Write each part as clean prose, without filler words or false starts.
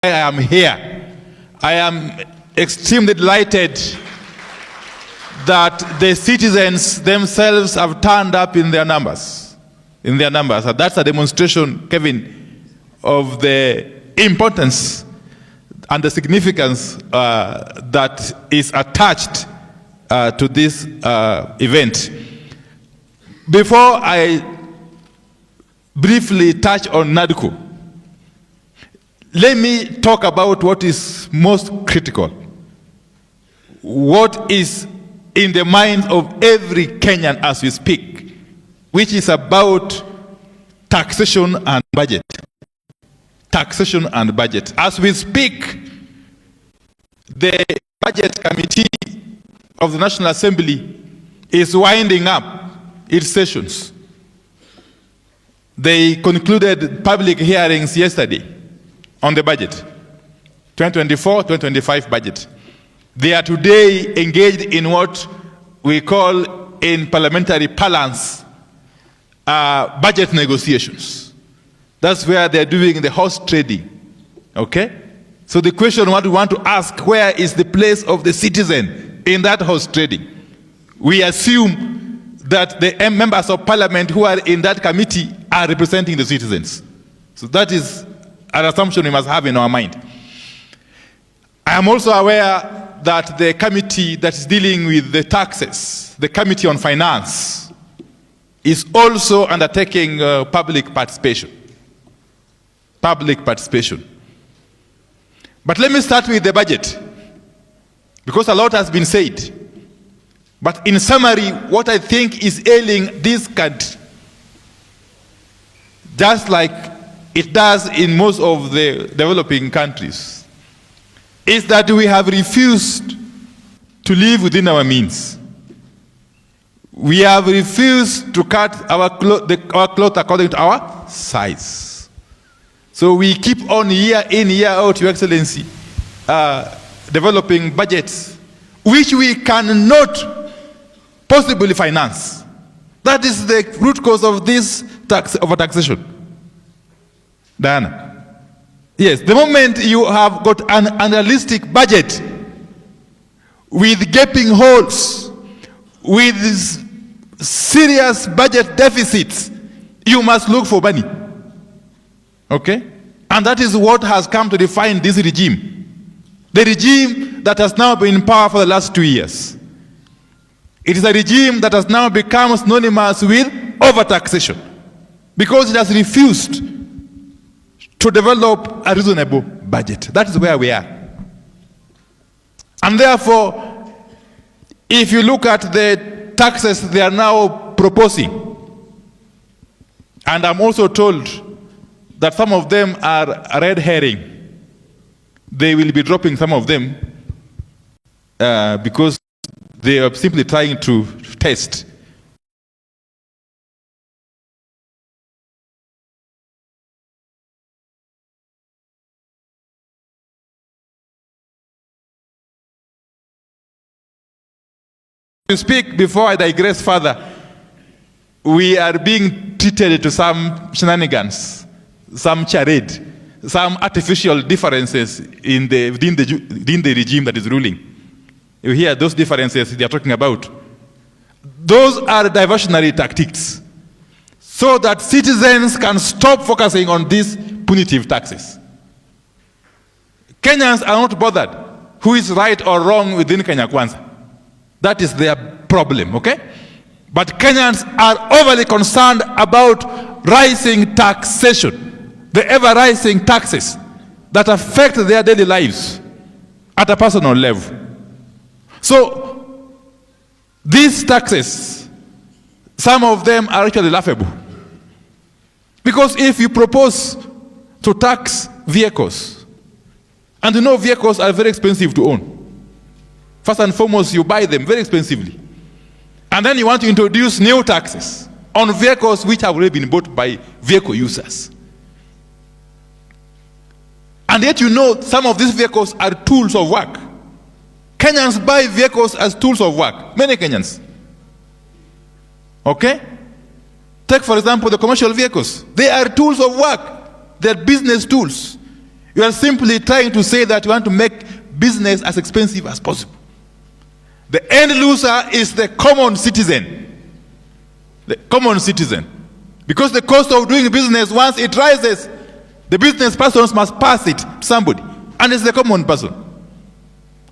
I am here. I am extremely delighted that the citizens themselves have turned up in their numbers. And that's a demonstration, Kevin, of the importance and the significance that is attached to this event. Before I briefly touch on NADCO, let me talk about what is most critical. What is in the mind of every Kenyan as we speak, which is about taxation and budget. Taxation and budget. As we speak, the Budget Committee of the National Assembly is winding up its sessions. They concluded public hearings yesterday on the budget, 2024-2025 budget. They are today engaged in what we call in parliamentary parlance budget negotiations. That's where they're doing the horse trading, okay? So the question what we want to ask, where is the place of the citizen in that horse trading? We assume that the members of parliament who are in that committee are representing the citizens. So that is an assumption we must have in our mind. I am also aware that the committee that is dealing with the taxes, the Committee on Finance, is also undertaking public participation. Public participation. But let me start with the budget, because a lot has been said. But in summary, what I think is ailing this country, just like it does in most of the developing countries, is that we have refused to live within our means. We have refused to cut our cloth according to our size. So we keep on year in, year out, Your Excellency, developing budgets which we cannot possibly finance. That is the root cause of this overtaxation. Diana. Yes, the moment you have got an unrealistic budget with gaping holes, with serious budget deficits, you must look for money. Okay? And that is what has come to define this regime. The regime that has now been in power for the last 2 years. It is a regime that has now become synonymous with overtaxation, because it has refused to develop a reasonable budget. That is where we are. And therefore, if you look at the taxes they are now proposing, and I'm also told that some of them are a red herring, they will be dropping some of them because they are simply trying to test. To speak before I digress further, we are being treated to some shenanigans, some charade, some artificial differences within the regime that is ruling. You hear those differences they are talking about. Those are diversionary tactics, so that citizens can stop focusing on these punitive taxes. Kenyans are not bothered who is right or wrong within Kenya Kwanza. That is their problem, okay? But Kenyans are overly concerned about rising taxation, the ever-rising taxes that affect their daily lives at a personal level. So, these taxes, some of them are actually laughable. Because if you propose to tax vehicles, and you know vehicles are very expensive to own. First and foremost, you buy them very expensively. And then you want to introduce new taxes on vehicles which have already been bought by vehicle users. And yet you know some of these vehicles are tools of work. Kenyans buy vehicles as tools of work. Many Kenyans. Okay? Take for example the commercial vehicles. They are tools of work. They are business tools. You are simply trying to say that you want to make business as expensive as possible. The end loser is the common citizen. The common citizen. Because the cost of doing business, once it rises, the business persons must pass it to somebody. And it's the common person.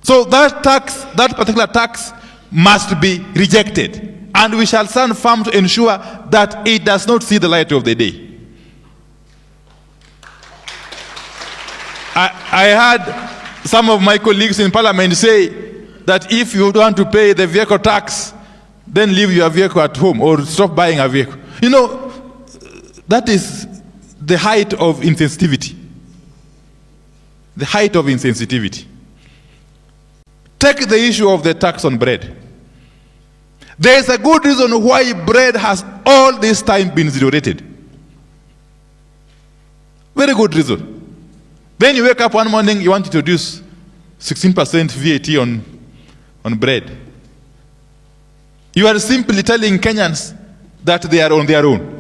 So that tax, that particular tax, must be rejected. And we shall stand firm to ensure that it does not see the light of the day. I heard some of my colleagues in parliament say that if you don't want to pay the vehicle tax, then leave your vehicle at home or stop buying a vehicle. You know, that is the height of insensitivity. The height of insensitivity. Take the issue of the tax on bread. There is a good reason why bread has all this time been zero-rated. Very good reason. Then you wake up one morning, you want to introduce 16% VAT on bread. You are simply telling Kenyans that they are on their own.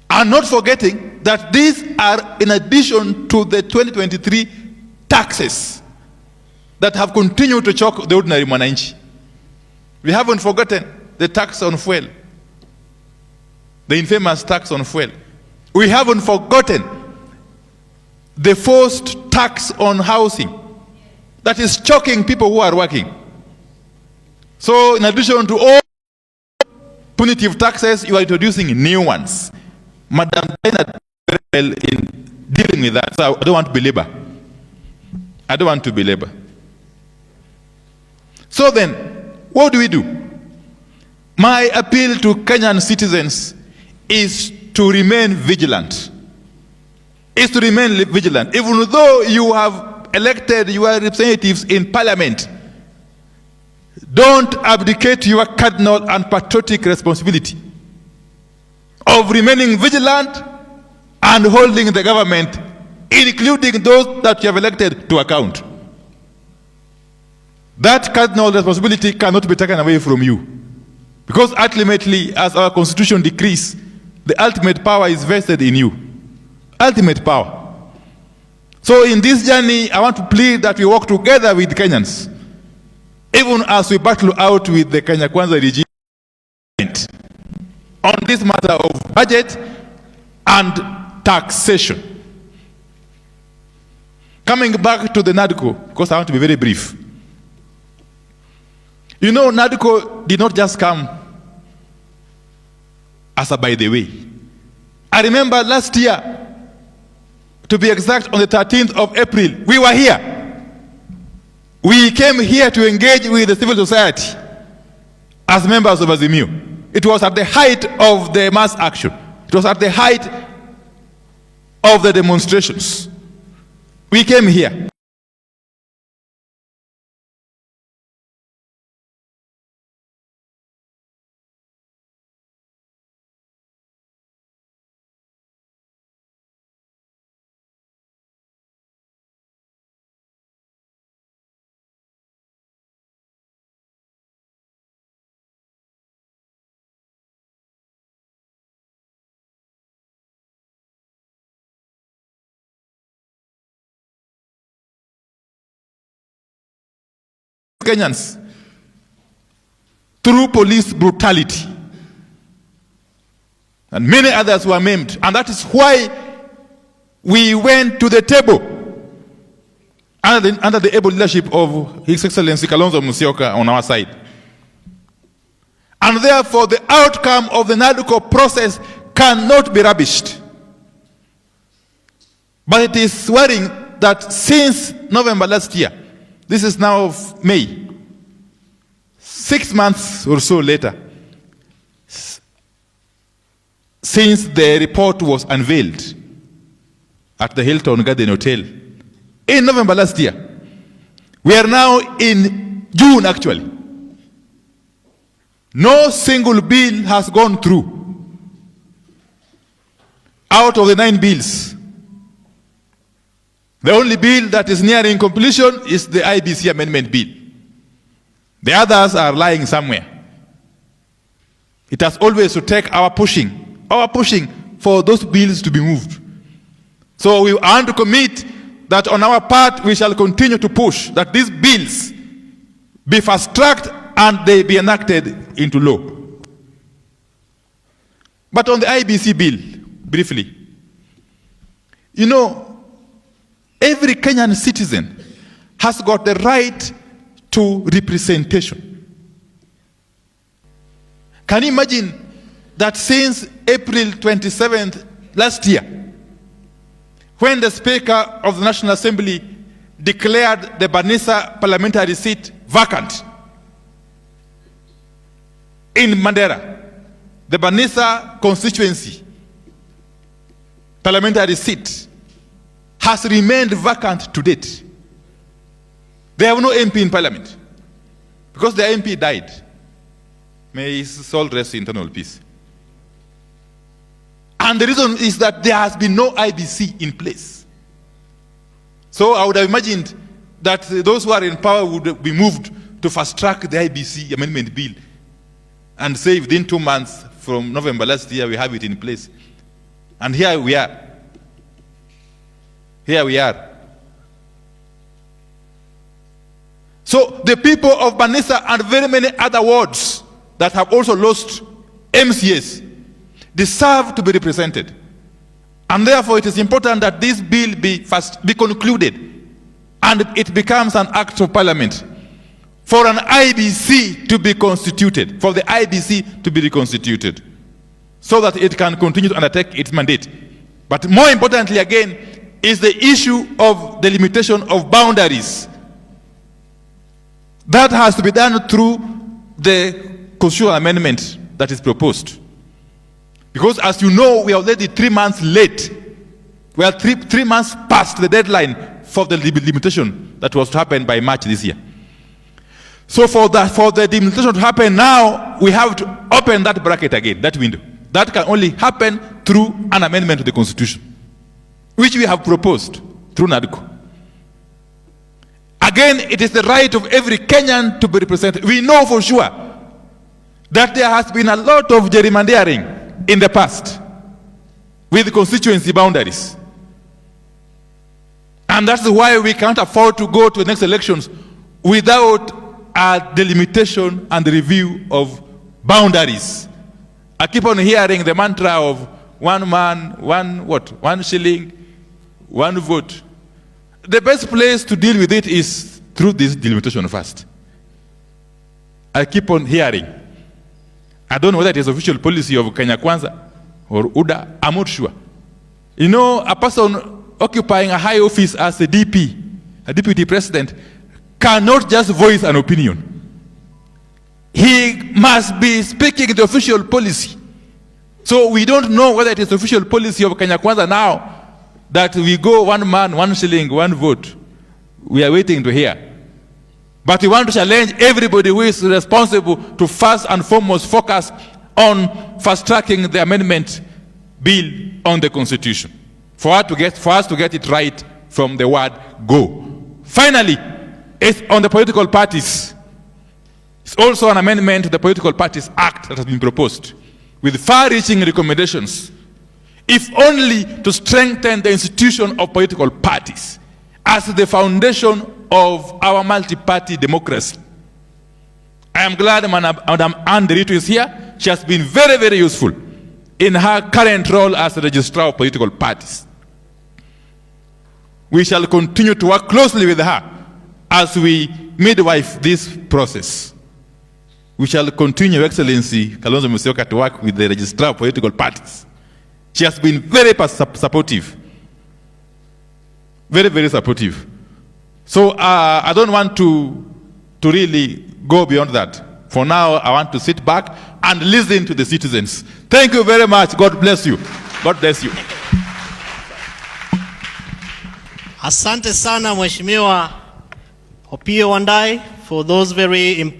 And not forgetting that these are in addition to the 2023 taxes that have continued to choke the ordinary mwananchi. We haven't forgotten the tax on fuel, the infamous tax on fuel. We haven't forgotten the forced tax on housing that is choking people who are working. So in addition to all punitive taxes, you are introducing new ones. Madam China very well in dealing with that, so I don't want to belabor. I don't want to belabor. So then, what do we do? My appeal to Kenyan citizens is to remain vigilant. Even though you have elected your representatives in parliament, don't abdicate your cardinal and patriotic responsibility of remaining vigilant and holding the government, including those that you have elected, to account. That cardinal responsibility cannot be taken away from you. Because ultimately, as our constitution decrees, the ultimate power is vested in you. Ultimate power. So in this journey, I want to plead that we work together with Kenyans, even as we battle out with the Kenya Kwanza regime on this matter of budget and taxation. Coming back to the NADCO, because I want to be very brief. You know, NADCO did not just come as a by the way. I remember last year, to be exact, on the 13th of April, we were here. We came here to engage with the civil society as members of Azimio. It was at the height of the mass action. It was at the height of the demonstrations. We came here. Kenyans through police brutality, and many others were maimed, and that is why we went to the table under the able leadership of His Excellency Kalonzo Musyoka on our side. And therefore the outcome of the NADCO process cannot be rubbished. But it is worrying that since November last year, this is now May, 6 months or so later, since the report was unveiled at the Hilton Garden Hotel in November last year, we are now in June actually. No single bill has gone through out of the 9 bills. The only bill that is nearing completion is the IBC amendment bill. The others are lying somewhere. It has always to take our pushing for those bills to be moved. So we want to commit that on our part we shall continue to push that these bills be fast-tracked and they be enacted into law. But on the IEBC bill, briefly, you know, every Kenyan citizen has got the right to representation. Can you imagine that since April 27th last year, when the Speaker of the National Assembly declared the Banisa parliamentary seat vacant in Mandera, the Banisa constituency parliamentary seat has remained vacant to date. They have no MP in parliament because the MP died. May his soul rest in eternal peace. And the reason is that there has been no IBC in place. So I would have imagined that those who are in power would be moved to fast-track the IBC amendment bill and say within 2 months from November last year we have it in place. And here we are. Here we are. So the people of Banisa and very many other wards that have also lost MCAs deserve to be represented. And therefore it is important that this bill be concluded and it becomes an act of parliament for an IBC to be constituted, for the IBC to be reconstituted, so that it can continue to undertake its mandate. But more importantly again is the issue of the limitation of boundaries. That has to be done through the constitutional amendment that is proposed. Because as you know, we are already 3 months late. We are three months past the deadline for the limitation that was to happen by March this year. So for the limitation to happen now, we have to open that bracket again, that window. That can only happen through an amendment to the Constitution, which we have proposed through NADCO. Again, it is the right of every Kenyan to be represented. We know for sure that there has been a lot of gerrymandering in the past with constituency boundaries. And that's why we can't afford to go to the next elections without a delimitation and review of boundaries. I keep on hearing the mantra of one man, one shilling, one vote. The best place to deal with it is through this delimitation first. I keep on hearing. I don't know whether it is official policy of Kenya Kwanza or UDA. I'm not sure. You know, a person occupying a high office as a DP, a deputy president, cannot just voice an opinion. He must be speaking the official policy. So we don't know whether it is official policy of Kenya Kwanza now that we go one man, one shilling, one vote. We are waiting to hear. But we want to challenge everybody who is responsible to first and foremost focus on fast-tracking the amendment bill on the Constitution. For us to get it right from the word go. Finally, it's on the political parties. It's also an amendment to the Political Parties Act that has been proposed with far-reaching recommendations, if only to strengthen the institution of political parties as the foundation of our multi-party democracy. I am glad Madam Anne Derito is here. She has been very, very useful in her current role as the registrar of political parties. We shall continue to work closely with her as we midwife this process. We shall continue, Your Excellency Kalonzo Musyoka, to work with the registrar of political parties. She has been very supportive. Very, very supportive. So I don't want to really go beyond that. For now, I want to sit back and listen to the citizens. Thank you very much. God bless you. God bless you. Asante sana Mheshimiwa Opiyo Wadayi for those very important